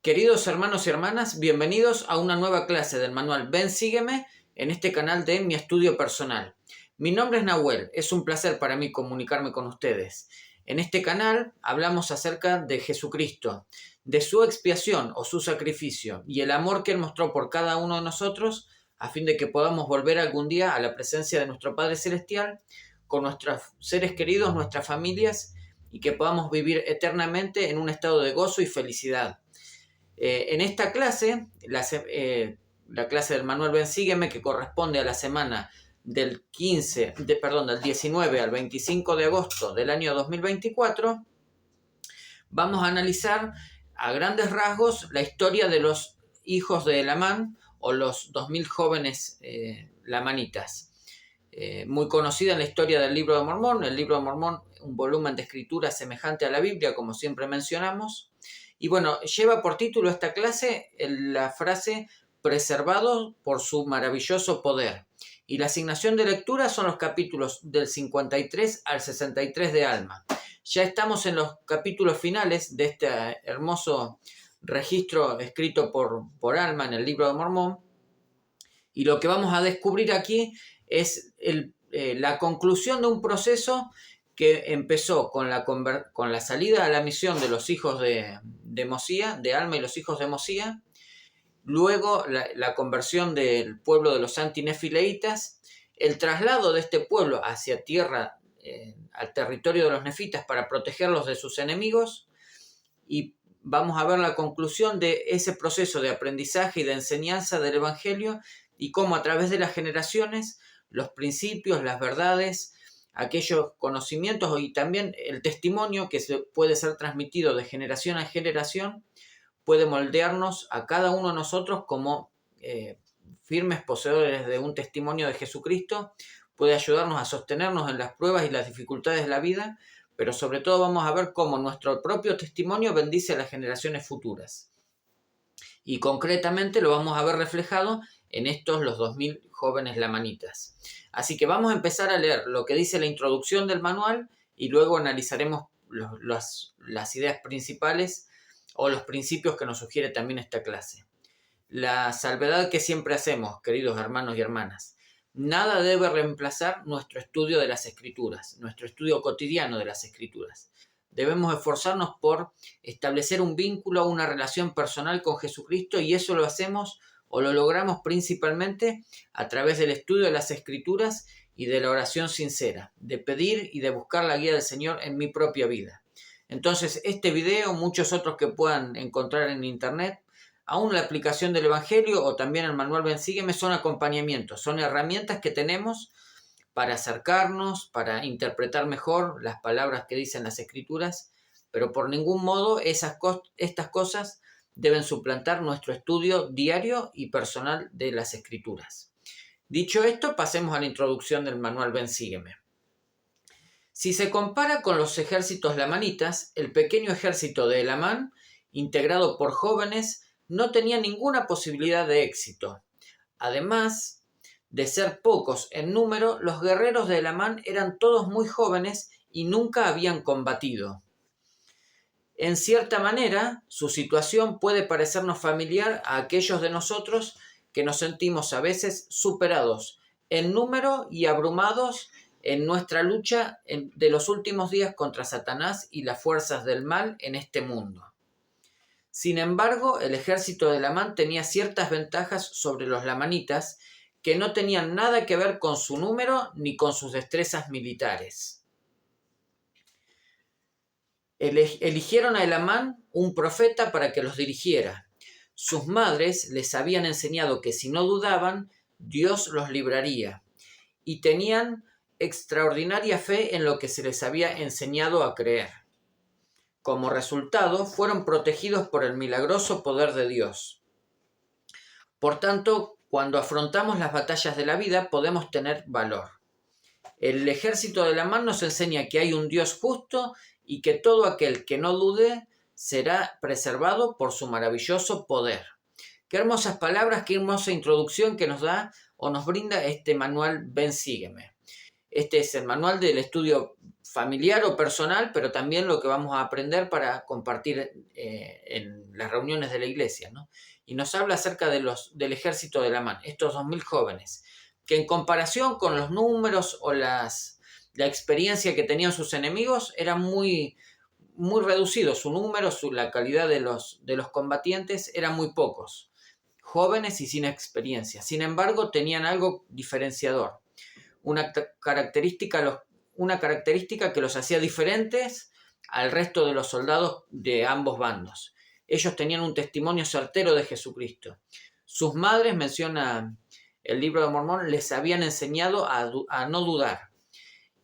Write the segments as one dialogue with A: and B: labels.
A: Queridos hermanos y hermanas, bienvenidos a una nueva clase del manual Ven Sígueme en este canal de Mi Estudio Personal. Mi nombre es Nahuel, es un placer para mí comunicarme con ustedes. En este canal hablamos acerca de Jesucristo, de su expiación o su sacrificio y el amor que Él mostró por cada uno de nosotros a fin de que podamos volver algún día a la presencia de nuestro Padre Celestial con nuestros seres queridos, nuestras familias y que podamos vivir eternamente en un estado de gozo y felicidad. En esta clase, la clase del manual Ven Sígueme, que corresponde a la semana del 19 al 25 de agosto del año 2024, vamos a analizar a grandes rasgos la historia de los hijos de Elamán o los 2000 jóvenes lamanitas. Muy conocida en la historia del Libro de Mormón. El Libro de Mormón, un volumen de escritura semejante a la Biblia, como siempre mencionamos. Y bueno, lleva por título esta clase la frase preservados por su maravilloso poder. Y la asignación de lectura son los capítulos del 53 al 63 de Alma. Ya estamos en los capítulos finales de este hermoso registro escrito por Alma en el Libro de Mormón. Y lo que vamos a descubrir aquí es la conclusión de un proceso que empezó con la salida a la misión de los hijos de Mosía, de Alma y los hijos de Mosía, luego la conversión del pueblo de los antinefileitas, el traslado de este pueblo hacia tierra, al territorio de los nefitas para protegerlos de sus enemigos, y vamos a ver la conclusión de ese proceso de aprendizaje y de enseñanza del Evangelio y cómo a través de las generaciones los principios, las verdades, aquellos conocimientos y también el testimonio que puede ser transmitido de generación a generación puede moldearnos a cada uno de nosotros como firmes poseedores de un testimonio de Jesucristo, puede ayudarnos a sostenernos en las pruebas y las dificultades de la vida, pero sobre todo vamos a ver cómo nuestro propio testimonio bendice a las generaciones futuras. Y concretamente lo vamos a ver reflejado en estos los 2000 jóvenes lamanitas. Así que vamos a empezar a leer lo que dice la introducción del manual y luego analizaremos las ideas principales o los principios que nos sugiere también esta clase. La salvedad que siempre hacemos, queridos hermanos y hermanas: nada debe reemplazar nuestro estudio de las Escrituras, nuestro estudio cotidiano de las Escrituras. Debemos esforzarnos por establecer un vínculo, una relación personal con Jesucristo, y eso lo hacemos o lo logramos principalmente a través del estudio de las Escrituras y de la oración sincera, de pedir y de buscar la guía del Señor en mi propia vida. Entonces, este video, muchos otros que puedan encontrar en internet, aún la aplicación del Evangelio o también el manual Ven Sígueme son acompañamientos, son herramientas que tenemos para acercarnos, para interpretar mejor las palabras que dicen las Escrituras, pero por ningún modo estas cosas deben suplantar nuestro estudio diario y personal de las Escrituras. Dicho esto, pasemos a la introducción del manual Ven Sígueme. Si se compara con los ejércitos lamanitas, el pequeño ejército de Elamán, integrado por jóvenes, no tenía ninguna posibilidad de éxito. Además de ser pocos en número, los guerreros de Elamán eran todos muy jóvenes y nunca habían combatido. En cierta manera, su situación puede parecernos familiar a aquellos de nosotros que nos sentimos a veces superados en número y abrumados en nuestra lucha de los últimos días contra Satanás y las fuerzas del mal en este mundo. Sin embargo, el ejército de Elamán tenía ciertas ventajas sobre los lamanitas que no tenían nada que ver con su número ni con sus destrezas militares. Eligieron a Elamán un profeta para que los dirigiera. Sus madres les habían enseñado que si no dudaban, Dios los libraría, y tenían extraordinaria fe en lo que se les había enseñado a creer. Como resultado, fueron protegidos por el milagroso poder de Dios. Por tanto, cuando afrontamos las batallas de la vida, podemos tener valor. El ejército de Elamán nos enseña que hay un Dios justo y que todo aquel que no dude será preservado por su maravilloso poder. Qué hermosas palabras, qué hermosa introducción que nos da o nos brinda este manual Ven Sígueme. Este es el manual del estudio familiar o personal, pero también lo que vamos a aprender para compartir en las reuniones de la iglesia, ¿no? Y nos habla acerca del ejército de Amán, estos 2000 jóvenes, que en comparación con los números o la experiencia que tenían sus enemigos, era muy reducido su número, la calidad de los combatientes eran muy pocos, jóvenes y sin experiencia. Sin embargo, tenían algo diferenciador, una característica que los hacía diferentes al resto de los soldados de ambos bandos. Ellos tenían un testimonio certero de Jesucristo. Sus madres, menciona el libro de Mormón, les habían enseñado a no dudar.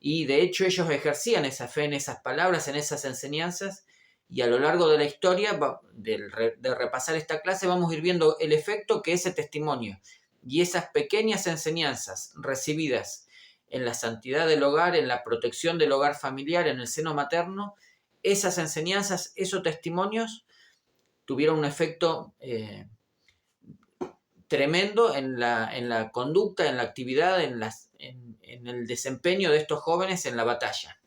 A: Y de hecho ellos ejercían esa fe en esas palabras, en esas enseñanzas. Y a lo largo de la historia, de repasar esta clase, vamos a ir viendo el efecto que ese testimonio y esas pequeñas enseñanzas recibidas en la santidad del hogar, en la protección del hogar familiar, en el seno materno, esas enseñanzas, esos testimonios tuvieron un efecto tremendo en la conducta, en la actividad, en el desempeño de estos jóvenes en la batalla.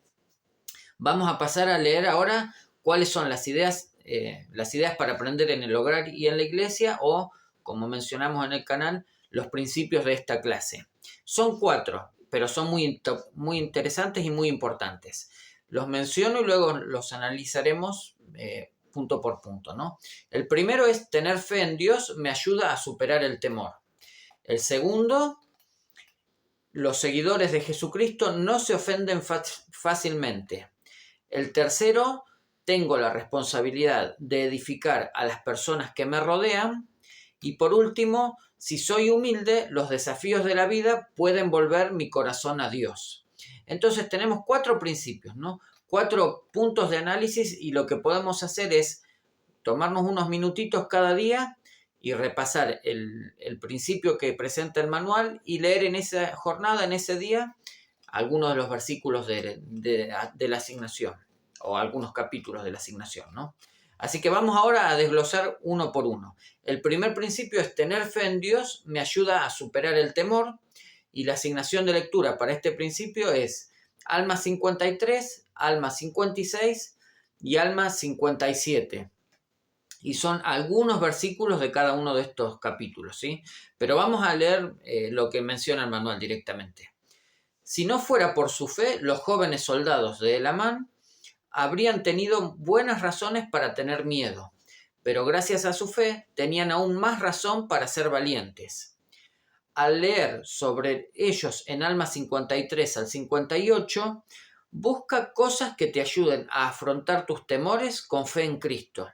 A: Vamos a pasar a leer ahora cuáles son las ideas para aprender en el hogar y en la iglesia, o, como mencionamos en el canal, los principios de esta clase. Son 4, pero son muy interesantes y muy importantes. Los menciono y luego los analizaremos punto por punto, ¿no? El primero es: tener fe en Dios me ayuda a superar el temor. El segundo: los seguidores de Jesucristo no se ofenden fácilmente. El tercero: tengo la responsabilidad de edificar a las personas que me rodean. Y por último, si soy humilde, los desafíos de la vida pueden volver mi corazón a Dios. Entonces tenemos 4 principios, ¿no? 4 puntos de análisis, y lo que podemos hacer es tomarnos unos minutitos cada día y repasar el principio que presenta el manual y leer en esa jornada, en ese día, algunos de los versículos de la asignación, o algunos capítulos de la asignación, ¿no? Así que vamos ahora a desglosar uno por uno. El primer principio es: tener fe en Dios me ayuda a superar el temor. Y la asignación de lectura para este principio es Alma 53, Alma 56 y Alma 57. Y son algunos versículos de cada uno de estos capítulos, ¿sí? Pero vamos a leer lo que menciona el manual directamente. Si no fuera por su fe, los jóvenes soldados de Elamán habrían tenido buenas razones para tener miedo, pero gracias a su fe tenían aún más razón para ser valientes. Al leer sobre ellos en Alma 53 al 58, busca cosas que te ayuden a afrontar tus temores con fe en Cristo.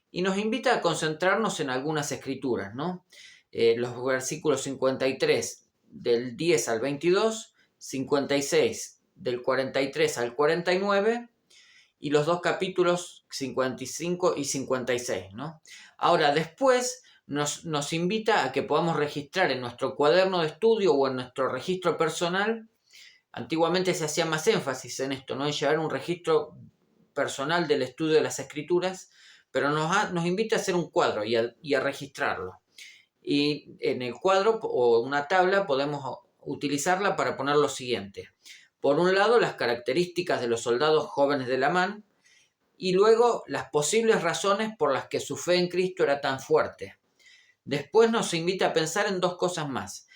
A: Y nos invita a concentrarnos en algunas escrituras, ¿no? Los versículos 53 del 10 al 22, 56 del 43 al 49 y los 2 capítulos 55 y 56, ¿no? Ahora, después nos invita a que podamos registrar en nuestro cuaderno de estudio o en nuestro registro personal. Antiguamente se hacía más énfasis en esto, ¿no? En llevar un registro personal del estudio de las escrituras, pero nos invita a hacer un cuadro y a registrarlo. Y en el cuadro o una tabla podemos utilizarla para poner lo siguiente. Por un lado, las características de los soldados jóvenes de Amán, y luego las posibles razones por las que su fe en Cristo era tan fuerte. Después nos invita a pensar en 2 cosas más.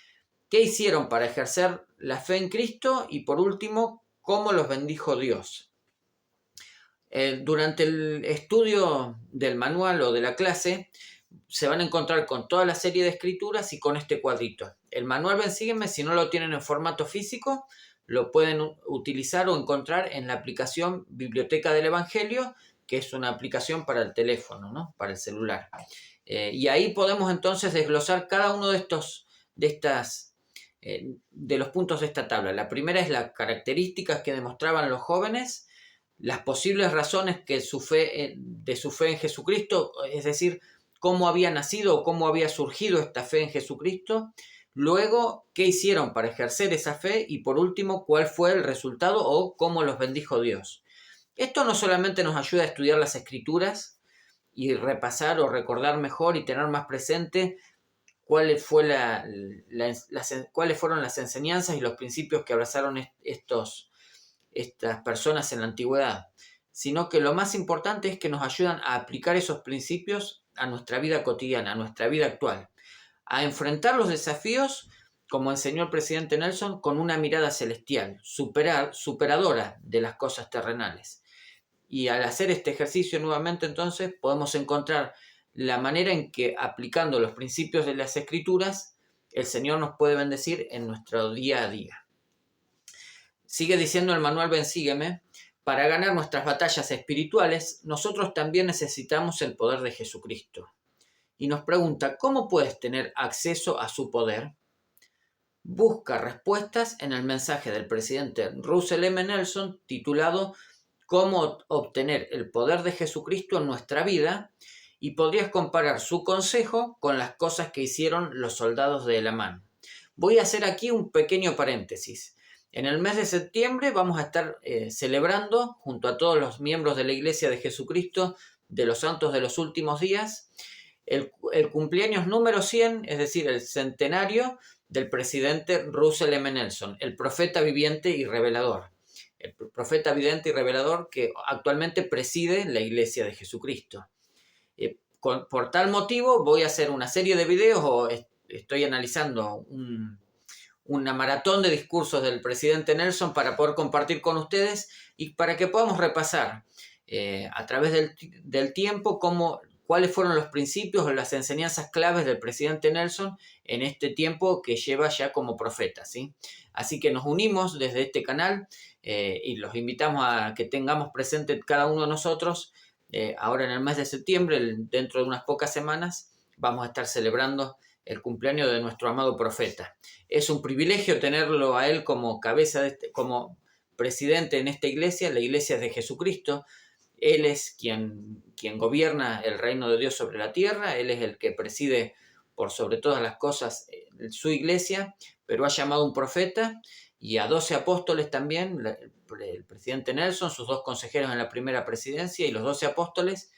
A: ¿Qué hicieron para ejercer la fe en Cristo? Y por último, ¿cómo los bendijo Dios? Durante el estudio del manual o de la clase, se van a encontrar con toda la serie de escrituras y con este cuadrito. El manual Ven Sígueme, si no lo tienen en formato físico, lo pueden utilizar o encontrar en la aplicación Biblioteca del Evangelio, que es una aplicación para el teléfono, ¿no? Para el celular. Y ahí podemos entonces desglosar cada uno de los puntos de esta tabla. La primera es las características que demostraban los jóvenes, las posibles razones de su fe en Jesucristo, es decir, cómo había nacido o cómo había surgido esta fe en Jesucristo. Luego, qué hicieron para ejercer esa fe, y por último, cuál fue el resultado o cómo los bendijo Dios. Esto no solamente nos ayuda a estudiar las escrituras y repasar o recordar mejor y tener más presente cuáles fueron las enseñanzas y los principios que abrazaron estos estas personas en la antigüedad, sino que lo más importante es que nos ayudan a aplicar esos principios a nuestra vida cotidiana, a nuestra vida actual, a enfrentar los desafíos, como enseñó el presidente Nelson, con una mirada celestial, superadora de las cosas terrenales. Y al hacer este ejercicio nuevamente, entonces, podemos encontrar la manera en que, aplicando los principios de las Escrituras, el Señor nos puede bendecir en nuestro día a día. Sigue diciendo el manual Ven Sígueme: para ganar nuestras batallas espirituales, nosotros también necesitamos el poder de Jesucristo. Y nos pregunta, ¿cómo puedes tener acceso a su poder? Busca respuestas en el mensaje del presidente Russell M. Nelson titulado Cómo obtener el poder de Jesucristo en nuestra vida, y podrías comparar su consejo con las cosas que hicieron los soldados de Elamán. Voy a hacer aquí un pequeño paréntesis. En el mes de septiembre vamos a estar celebrando junto a todos los miembros de la Iglesia de Jesucristo de los Santos de los Últimos Días el cumpleaños número 100, es decir, el centenario del presidente Russell M. Nelson, el profeta viviente y revelador. El profeta vidente y revelador que actualmente preside la Iglesia de Jesucristo. Por tal motivo voy a hacer una serie de videos, o estoy analizando una maratón de discursos del presidente Nelson para poder compartir con ustedes y para que podamos repasar a través del tiempo cuáles fueron los principios o las enseñanzas claves del presidente Nelson en este tiempo que lleva ya como profeta, ¿sí? Así que nos unimos desde este canal y los invitamos a que tengamos presente cada uno de nosotros. Ahora en el mes de septiembre, dentro de unas pocas semanas, vamos a estar celebrando el cumpleaños de nuestro amado profeta. Es un privilegio tenerlo a él como cabeza, como presidente en esta iglesia, la Iglesia de Jesucristo. Él es quien gobierna el reino de Dios sobre la tierra, Él es el que preside por sobre todas las cosas su iglesia, pero ha llamado un profeta y a 12 apóstoles también, el presidente Nelson, sus 2 consejeros en la primera presidencia y los 12 apóstoles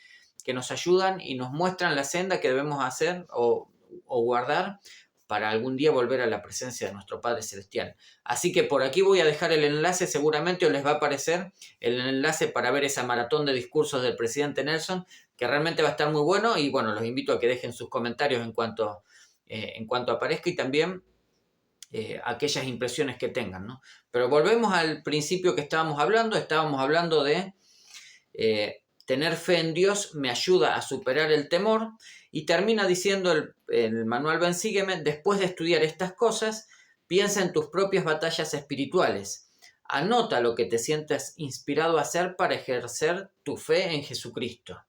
A: que nos ayudan y nos muestran la senda que debemos hacer o guardar para algún día volver a la presencia de nuestro Padre Celestial. Así que por aquí voy a dejar el enlace, seguramente os les va a aparecer el enlace para ver esa maratón de discursos del presidente Nelson, que realmente va a estar muy bueno, y bueno, los invito a que dejen sus comentarios en cuanto aparezca y también aquellas impresiones que tengan, ¿no? Pero volvemos al principio que estábamos hablando de tener fe en Dios me ayuda a superar el temor, y termina diciendo el manual Ven Sígueme: después de estudiar estas cosas, piensa en tus propias batallas espirituales. Anota lo que te sientas inspirado a hacer para ejercer tu fe en Jesucristo.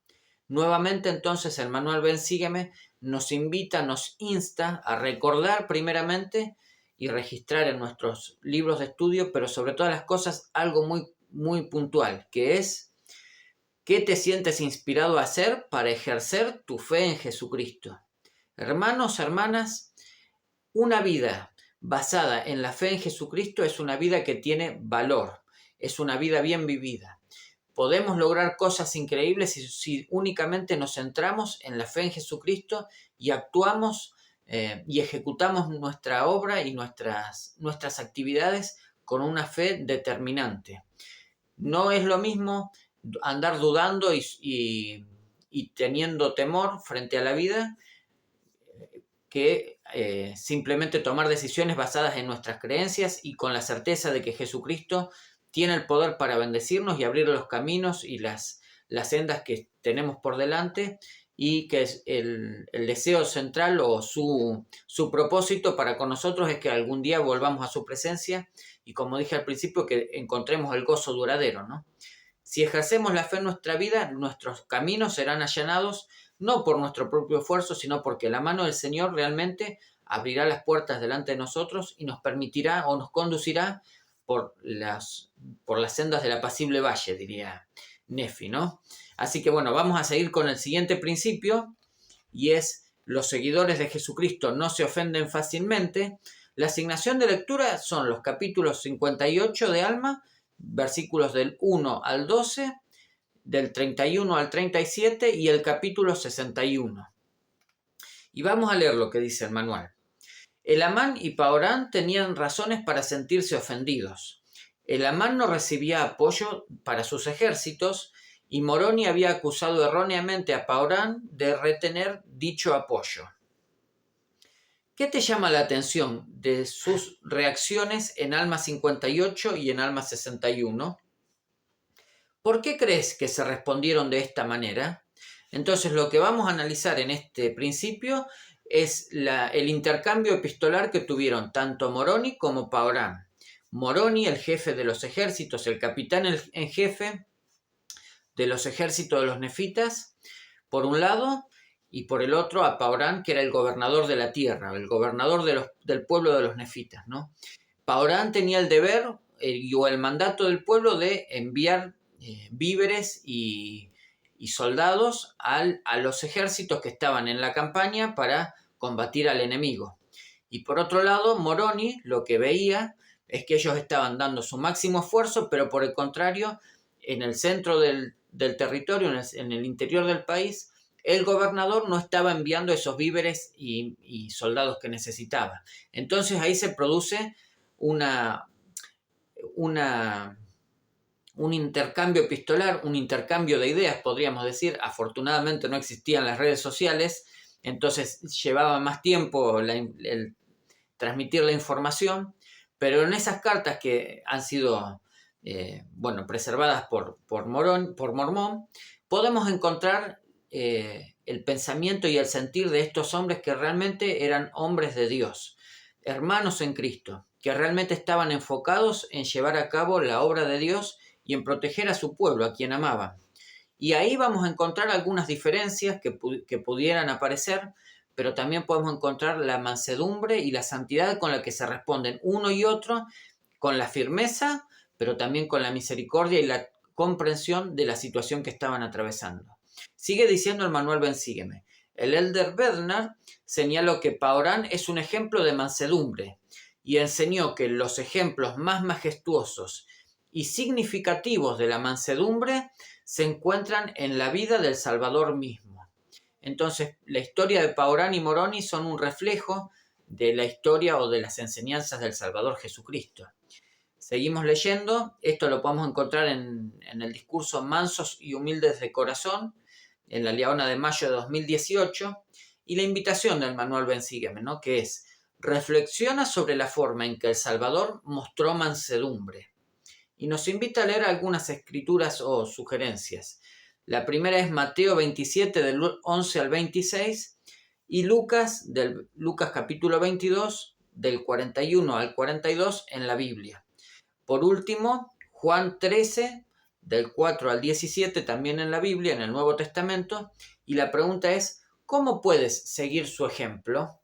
A: Nuevamente entonces el manual Ven Sígueme nos insta a recordar primeramente y registrar en nuestros libros de estudio, pero sobre todas las cosas algo muy, muy puntual, que es: ¿qué te sientes inspirado a hacer para ejercer tu fe en Jesucristo? Hermanos, hermanas, una vida basada en la fe en Jesucristo es una vida que tiene valor, es una vida bien vivida. Podemos lograr cosas increíbles si únicamente nos centramos en la fe en Jesucristo y actuamos y ejecutamos nuestra obra y nuestras actividades con una fe determinante. No es lo mismo andar dudando y teniendo temor frente a la vida que simplemente tomar decisiones basadas en nuestras creencias y con la certeza de que Jesucristo tiene el poder para bendecirnos y abrir los caminos y las sendas que tenemos por delante, y que es el deseo central o su propósito para con nosotros es que algún día volvamos a su presencia y, como dije al principio, que encontremos el gozo duradero, ¿no? Si ejercemos la fe en nuestra vida, nuestros caminos serán allanados, no por nuestro propio esfuerzo, sino porque la mano del Señor realmente abrirá las puertas delante de nosotros y nos permitirá o nos conducirá por las sendas del apacible valle, diría Nefi, ¿no? Así que bueno, vamos a seguir con el siguiente principio, y es: los seguidores de Jesucristo no se ofenden fácilmente. La asignación de lectura son los capítulos 58 de Alma, versículos del 1 al 12, del 31 al 37 y el capítulo 61. Y vamos a leer lo que dice el manual. Elamán y Paorán tenían razones para sentirse ofendidos. El Amán no recibía apoyo para sus ejércitos y Moroni había acusado erróneamente a Paorán de retener dicho apoyo. ¿Qué te llama la atención de sus reacciones en Alma 58 y en Alma 61? ¿Por qué crees que se respondieron de esta manera? Entonces, lo que vamos a analizar en este principio es el intercambio epistolar que tuvieron tanto Moroni como Paorán. Moroni, el jefe de los ejércitos, el capitán en jefe de los ejércitos de los nefitas, por un lado, y por el otro a Paorán, que era el gobernador de la tierra, el gobernador del pueblo de los nefitas, ¿no? Paorán tenía el deber o el mandato del pueblo de enviar víveres y soldados a los ejércitos que estaban en la campaña para combatir al enemigo. Y por otro lado, Moroni lo que veía es que ellos estaban dando su máximo esfuerzo, pero por el contrario, en el centro del territorio, en el interior del país, el gobernador no estaba enviando esos víveres y soldados que necesitaba. Entonces ahí se produce un intercambio epistolar, un intercambio de ideas, podríamos decir. Afortunadamente no existían las redes sociales, entonces llevaba más tiempo el transmitir la información, pero en esas cartas que han sido preservadas por Mormón, podemos encontrar el pensamiento y el sentir de estos hombres que realmente eran hombres de Dios, hermanos en Cristo, que realmente estaban enfocados en llevar a cabo la obra de Dios y en proteger a su pueblo, a quien amaban. Y ahí vamos a encontrar algunas diferencias que pudieran aparecer, pero también podemos encontrar la mansedumbre y la santidad con la que se responden uno y otro, con la firmeza, pero también con la misericordia y la comprensión de la situación que estaban atravesando. Sigue diciendo el manual Ven Sígueme. El Elder Bednar señaló que Paorán es un ejemplo de mansedumbre y enseñó que los ejemplos más majestuosos y significativos de la mansedumbre se encuentran en la vida del Salvador mismo. Entonces, la historia de Paorán y Moroni son un reflejo de la historia o de las enseñanzas del Salvador Jesucristo. Seguimos leyendo, esto lo podemos encontrar en el discurso Mansos y Humildes de Corazón, en la Liaona de mayo de 2018, y la invitación del manual Ven Sígueme, ¿no? Que es: reflexiona sobre la forma en que el Salvador mostró mansedumbre. Y nos invita a leer algunas escrituras o sugerencias. La primera es Mateo 27, del 11 al 26, y Lucas capítulo 22, del 41 al 42 en la Biblia. Por último, Juan 13, del 4 al 17, también en la Biblia, en el Nuevo Testamento. Y la pregunta es: ¿cómo puedes seguir su ejemplo?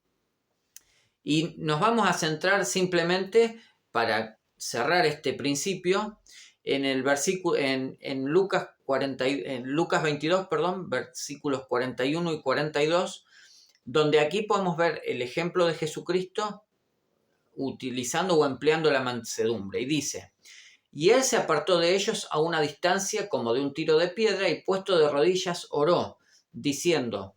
A: Y nos vamos a centrar simplemente, para cerrar este principio, en el versículo en Lucas 22, versículos 41 y 42, donde aquí podemos ver el ejemplo de Jesucristo utilizando o empleando la mansedumbre. Y dice: y él se apartó de ellos a una distancia como de un tiro de piedra, y puesto de rodillas oró, diciendo: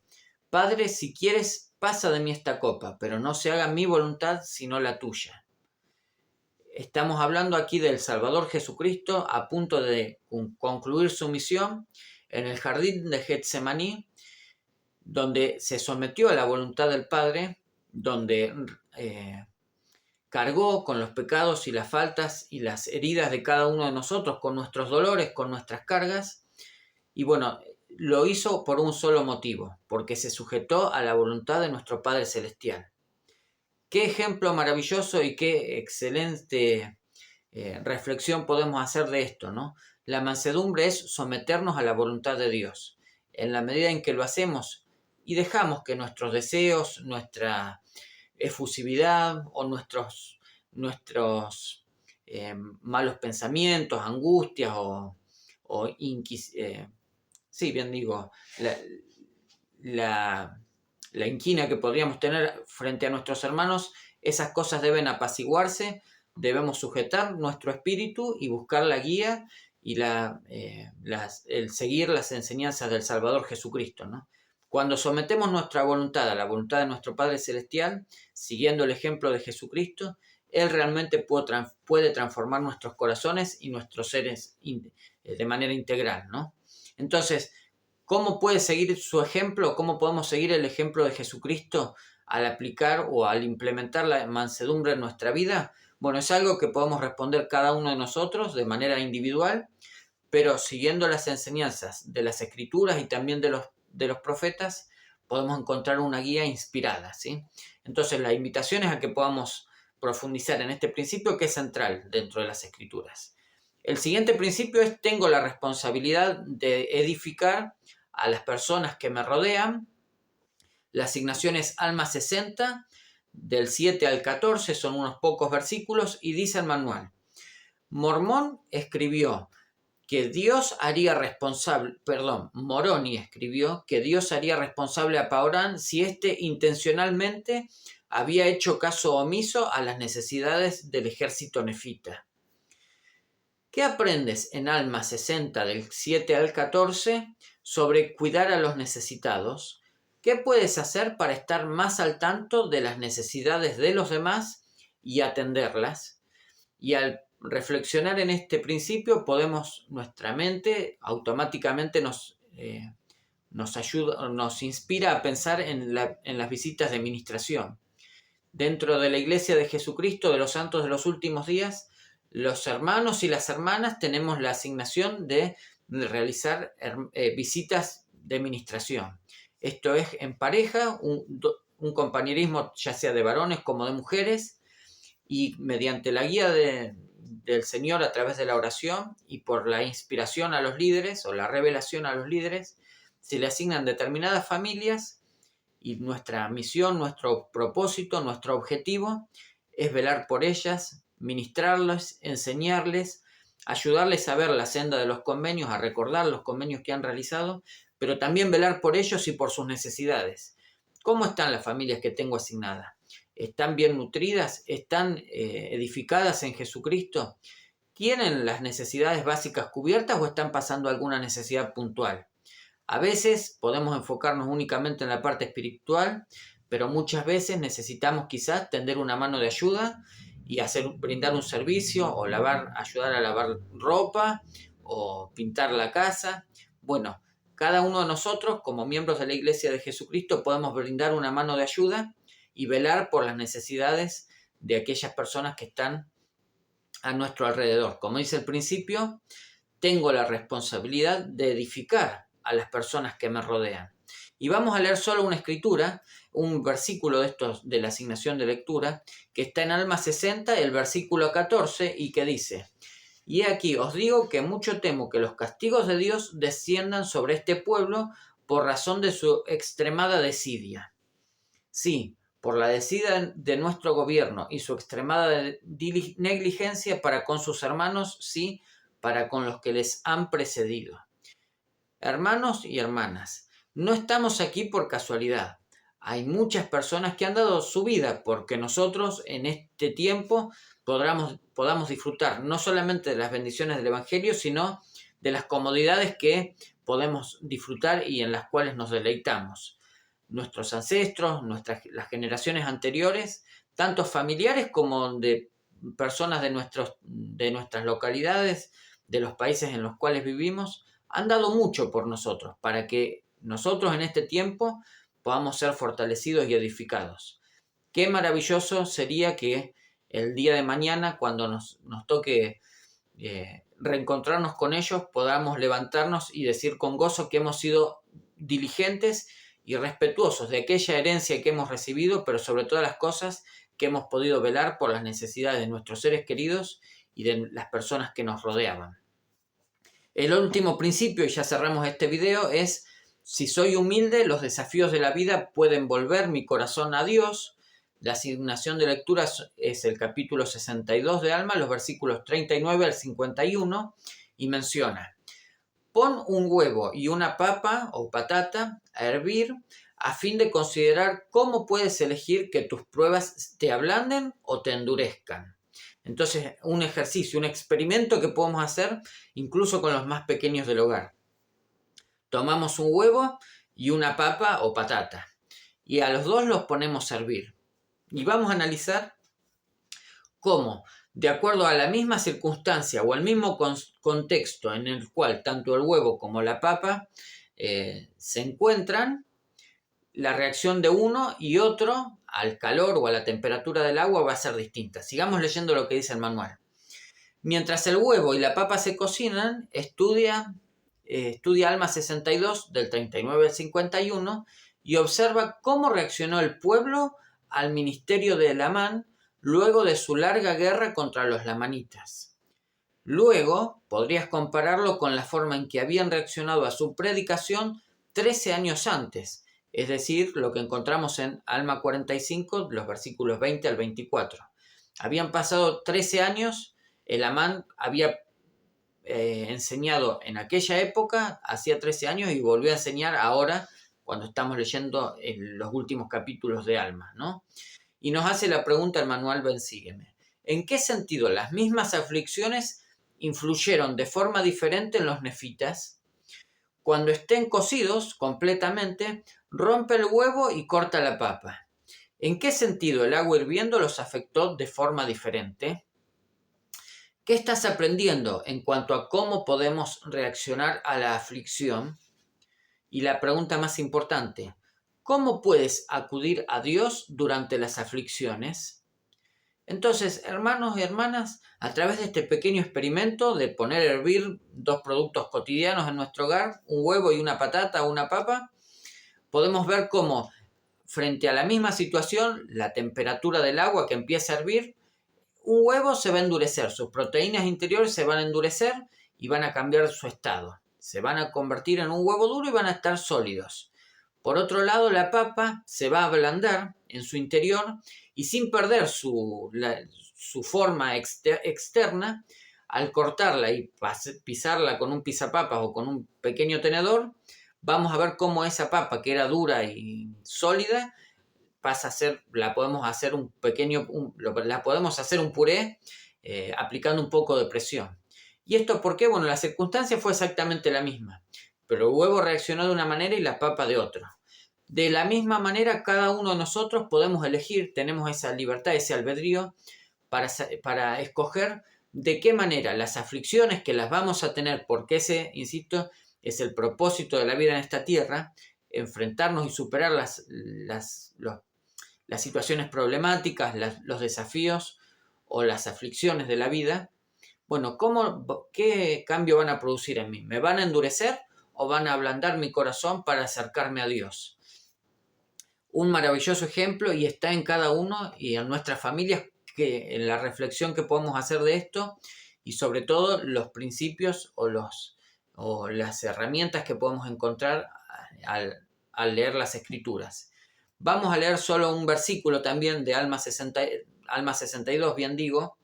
A: Padre, si quieres, pasa de mí esta copa, pero no se haga mi voluntad sino la tuya. Estamos hablando aquí del Salvador Jesucristo a punto de concluir su misión en el jardín de Getsemaní, donde se sometió a la voluntad del Padre, donde cargó con los pecados y las faltas y las heridas de cada uno de nosotros, con nuestros dolores, con nuestras cargas. Y bueno, lo hizo por un solo motivo: porque se sujetó a la voluntad de nuestro Padre Celestial. Qué ejemplo maravilloso y qué excelente reflexión podemos hacer de esto, ¿no? La mansedumbre es someternos a la voluntad de Dios. En la medida en que lo hacemos y dejamos que nuestros deseos, nuestra efusividad o nuestros malos pensamientos, angustias la inquina que podríamos tener frente a nuestros hermanos, esas cosas deben apaciguarse, debemos sujetar nuestro espíritu y buscar la guía y el seguir las enseñanzas del Salvador Jesucristo, ¿no? Cuando sometemos nuestra voluntad a la voluntad de nuestro Padre Celestial, siguiendo el ejemplo de Jesucristo, Él realmente puede transformar nuestros corazones y nuestros seres de manera integral, ¿no? Entonces, ¿cómo puede seguir su ejemplo? ¿Cómo podemos seguir el ejemplo de Jesucristo al aplicar o al implementar la mansedumbre en nuestra vida? Bueno, es algo que podemos responder cada uno de nosotros de manera individual, pero siguiendo las enseñanzas de las Escrituras y también de los profetas, podemos encontrar una guía inspirada, ¿sí? Entonces, la invitación es a que podamos profundizar en este principio que es central dentro de las Escrituras. El siguiente principio es: tengo la responsabilidad de edificar a las personas que me rodean. La asignación es Alma 60, del 7 al 14, son unos pocos versículos, y dice el manual: Moroni escribió que Dios haría responsable a Paorán si éste intencionalmente había hecho caso omiso a las necesidades del ejército nefita. ¿Qué aprendes en Alma 60 del 7 al 14 sobre cuidar a los necesitados? ¿Qué puedes hacer para estar más al tanto de las necesidades de los demás y atenderlas? Y al reflexionar en este principio, nuestra mente automáticamente nos inspira a pensar en las visitas de ministración. Dentro de la Iglesia de Jesucristo de los Santos de los Últimos Días, los hermanos y las hermanas tenemos la asignación de realizar visitas de ministración. Esto es en pareja, un compañerismo ya sea de varones como de mujeres, y mediante la guía del Señor a través de la oración y por la inspiración a los líderes o la revelación a los líderes, se le asignan determinadas familias, y nuestra misión, nuestro propósito, nuestro objetivo es velar por ellas, ministrarlas, enseñarles, ayudarles a ver la senda de los convenios, a recordar los convenios que han realizado, pero también velar por ellos y por sus necesidades. ¿Cómo están las familias que tengo asignadas? ¿Están bien nutridas? ¿Están edificadas en Jesucristo? ¿Tienen las necesidades básicas cubiertas o están pasando alguna necesidad puntual? A veces podemos enfocarnos únicamente en la parte espiritual, pero muchas veces necesitamos quizás tender una mano de ayuda y brindar un servicio o ayudar a lavar ropa o pintar la casa. Bueno, cada uno de nosotros, como miembros de la Iglesia de Jesucristo, podemos brindar una mano de ayuda y velar por las necesidades de aquellas personas que están a nuestro alrededor. Como dice el principio, tengo la responsabilidad de edificar a las personas que me rodean. Y vamos a leer solo una escritura, un versículo de la asignación de lectura, que está en Alma 60, el versículo 14, y que dice: Y aquí os digo que mucho temo que los castigos de Dios desciendan sobre este pueblo por razón de su extremada desidia. Sí, por la desidia de nuestro gobierno y su extremada negligencia para con sus hermanos, sí, para con los que les han precedido. Hermanos y hermanas, no estamos aquí por casualidad. Hay muchas personas que han dado su vida porque nosotros en este tiempo podamos disfrutar no solamente de las bendiciones del Evangelio, sino de las comodidades que podemos disfrutar y en las cuales nos deleitamos. Nuestros ancestros, las generaciones anteriores, tanto familiares como de personas de nuestras localidades, de los países en los cuales vivimos, han dado mucho por nosotros, para que nosotros en este tiempo podamos ser fortalecidos y edificados. Qué maravilloso sería que el día de mañana, cuando nos toque reencontrarnos con ellos, podamos levantarnos y decir con gozo que hemos sido diligentes y respetuosos de aquella herencia que hemos recibido, pero sobre todas las cosas que hemos podido velar por las necesidades de nuestros seres queridos y de las personas que nos rodeaban. El último principio, y ya cerramos este video, es: si soy humilde, los desafíos de la vida pueden volver mi corazón a Dios. La asignación de lectura es el capítulo 62 de Alma, los versículos 39 al 51, y menciona: pon un huevo y una papa o patata a hervir a fin de considerar cómo puedes elegir que tus pruebas te ablanden o te endurezcan. Entonces, un ejercicio, un experimento que podemos hacer incluso con los más pequeños del hogar. Tomamos un huevo y una papa o patata y a los dos los ponemos a hervir. Y vamos a analizar cómo, de acuerdo a la misma circunstancia o al mismo contexto en el cual tanto el huevo como la papa se encuentran, la reacción de uno y otro al calor o a la temperatura del agua va a ser distinta. Sigamos leyendo lo que dice el manual. Mientras el huevo y la papa se cocinan, estudia Alma 62 del 39 al 51 y observa cómo reaccionó el pueblo al ministerio de Elamán luego de su larga guerra contra los lamanitas. Luego podrías compararlo con la forma en que habían reaccionado a su predicación 13 años antes, es decir, lo que encontramos en Alma 45, los versículos 20 al 24. Habían pasado 13 años, Elamán había enseñado en aquella época, hacía 13 años, y volvió a enseñar ahora, cuando estamos leyendo los últimos capítulos de Alma, ¿no? Y nos hace la pregunta el manual Ven Sígueme. ¿En qué sentido las mismas aflicciones influyeron de forma diferente en los nefitas? Cuando estén cocidos completamente, rompe el huevo y corta la papa. ¿En qué sentido el agua hirviendo los afectó de forma diferente? ¿Qué estás aprendiendo en cuanto a cómo podemos reaccionar a la aflicción? Y la pregunta más importante, ¿cómo puedes acudir a Dios durante las aflicciones? Entonces, hermanos y hermanas, a través de este pequeño experimento de poner a hervir dos productos cotidianos en nuestro hogar, un huevo y una patata o una papa, podemos ver cómo, frente a la misma situación, la temperatura del agua que empieza a hervir, un huevo se va a endurecer, sus proteínas interiores se van a endurecer y van a cambiar su estado. Se van a convertir en un huevo duro y van a estar sólidos. Por otro lado, la papa se va a ablandar en su interior y sin perder su forma externa, al cortarla y pisarla con un pisapapas o con un pequeño tenedor, vamos a ver cómo esa papa, que era dura y sólida, pasa a ser, la podemos hacer un puré aplicando un poco de presión. ¿Y esto por qué? Bueno, la circunstancia fue exactamente la misma, pero el huevo reaccionó de una manera y la papa de otra. De la misma manera, cada uno de nosotros podemos elegir, tenemos esa libertad, ese albedrío para escoger de qué manera las aflicciones que las vamos a tener, porque ese, insisto, es el propósito de la vida en esta tierra, enfrentarnos y superar las situaciones problemáticas, los desafíos o las aflicciones de la vida. Bueno, ¿qué cambio van a producir en mí? ¿Me van a endurecer o van a ablandar mi corazón para acercarme a Dios? Un maravilloso ejemplo, y está en cada uno y en nuestras familias, que en la reflexión que podemos hacer de esto, y sobre todo los principios o las herramientas que podemos encontrar al leer las Escrituras. Vamos a leer solo un versículo también de Alma 62, bien digo,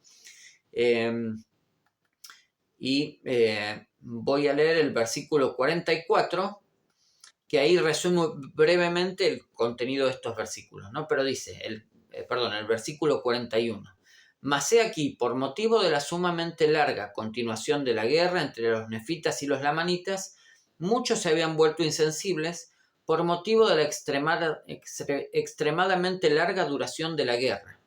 A: voy a leer el versículo 44, que ahí resume brevemente el contenido de estos versículos, ¿no? Pero dice, el versículo 41. Mas he aquí, por motivo de la sumamente larga continuación de la guerra entre los nefitas y los lamanitas, muchos se habían vuelto insensibles por motivo de la extremadamente larga duración de la guerra.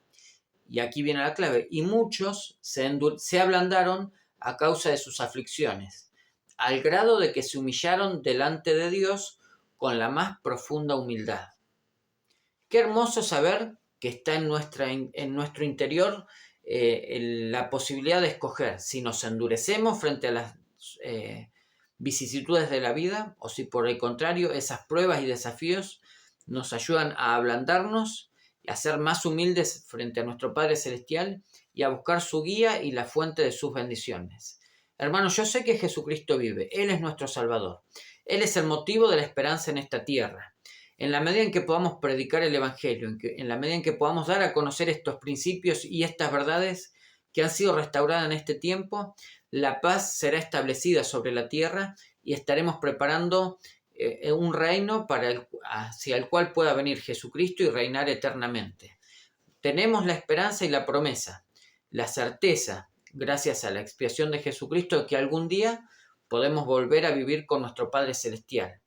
A: Y aquí viene la clave. Y muchos se ablandaron a causa de sus aflicciones, al grado de que se humillaron delante de Dios con la más profunda humildad. Qué hermoso saber que está en nuestro interior la posibilidad de escoger si nos endurecemos frente a las vicisitudes de la vida, o si por el contrario esas pruebas y desafíos nos ayudan a ablandarnos y a ser más humildes frente a nuestro Padre Celestial y a buscar su guía y la fuente de sus bendiciones. Hermanos, yo sé que Jesucristo vive, Él es nuestro Salvador, Él es el motivo de la esperanza en esta tierra. En la medida en que podamos predicar el Evangelio, en la medida en que podamos dar a conocer estos principios y estas verdades que han sido restauradas en este tiempo, la paz será establecida sobre la tierra y estaremos preparando un reino hacia el cual pueda venir Jesucristo y reinar eternamente. Tenemos la esperanza y la promesa, la certeza, gracias a la expiación de Jesucristo, que algún día podemos volver a vivir con nuestro Padre Celestial.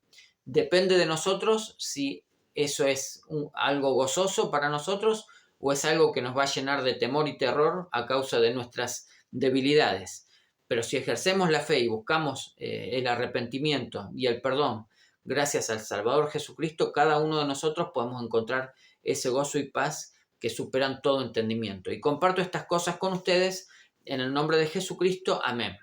A: Depende de nosotros si eso es algo gozoso para nosotros o es algo que nos va a llenar de temor y terror a causa de nuestras debilidades. Pero si ejercemos la fe y buscamos el arrepentimiento y el perdón, gracias al Salvador Jesucristo, cada uno de nosotros podemos encontrar ese gozo y paz que superan todo entendimiento. Y comparto estas cosas con ustedes en el nombre de Jesucristo. Amén.